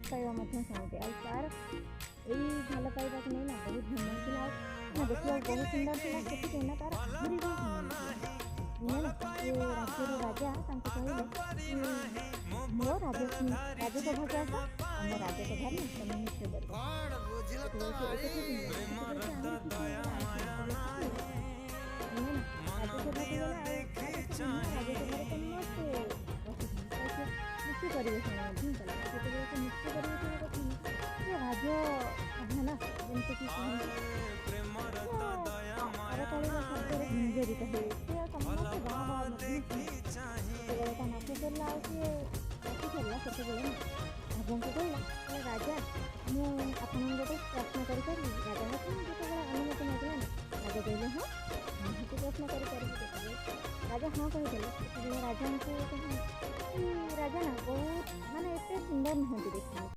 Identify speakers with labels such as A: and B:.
A: ପାଇବା ମଧ୍ୟ ସେମିତି। ଆଉ ତାର ଏଇ ଭଲ ପାଇବାକୁ ନେଇ ନା ବହୁତ ଧନ୍ୟ ଥିଲା। ଆଉ ଦେଖିବାକୁ ବହୁତ ସୁନ୍ଦର ଥିଲା। ସେଥିପାଇଁ ନା ତାର ଆହୁରି ବି ସୁନ୍ଦର ଥିଲା। ଦିନେ ନା ସେ ରାଜ୍ୟର ରାଜା ତାଙ୍କୁ କହିଲେ କି ମୋ ରାଜସଭାକୁ ଆସ, ଆମ ରାଜସଭାରେ ନା ତମେ ନୃତ୍ୟ କରିବ। ଯେତେବେଳେ ସେ ଏକଥା ଶୁଣିଲେ ସେତେବେଳେ ସେ ଆହୁରି ଖୁସି ହେଇଗଲା। ଆଉ ଯେତେବେଳେ ଖୁସି ଦିନେ ନା ରାଜସଭାକୁ ଗଲା। ଆଉ ତା କଥା ନୁହଁ, ରାଜସଭାରେ ସମସ୍ତେ ବସିଥିଲେ ତ ସେ ନୃତ୍ୟ ପରିବେଷଣ ମଧ୍ୟ କଲା। ଆଉ ଯେତେବେଳେ ସେ ନୃତ୍ୟ ପରିବେଷଣ କରୁଥିଲା ସେ ରାଜସଭା ନା ଯେମିତିକି କୁହନ୍ତି କରତାଳିର ଶବ୍ଦରେ ଗୁଞ୍ଜରିତ ହୁଏ। ସେ ସମସ୍ତେ ବାହା ବାହା ମଧ୍ୟ ଶୁଣନ୍ତି। ଯେତେବେଳେ ତା ନାଚ ସରିଲା ଆଉ ସିଏ ନାଚି ସାରିଲା ସେତେବେଳେ ନା ରାଜାଙ୍କୁ କହିଲା ରାଜା ମୁଁ ଆପଣଙ୍କୁ ଗୋଟେ ପ୍ରଶ୍ନ କରିପାରିବି? ରାଜାଙ୍କ ଠାରୁ ଯେତେବେଳେ ଅନୁମତି ମାଗିଲା ନା ରାଜା କହିଲେ ହଁ ନିହାତି ପ୍ରଶ୍ନ କରିପାରିବି। ଯେତେବେଳେ ରାଜା ହଁ କହିଦେଲେ ସେତେବେଳେ ରାଜାଙ୍କୁ କହିଲେ ରାଜା ନା ବହୁତ ମାନେ ଏତେ ସୁନ୍ଦର ନୁହନ୍ତି ଦେଖିବାକୁ।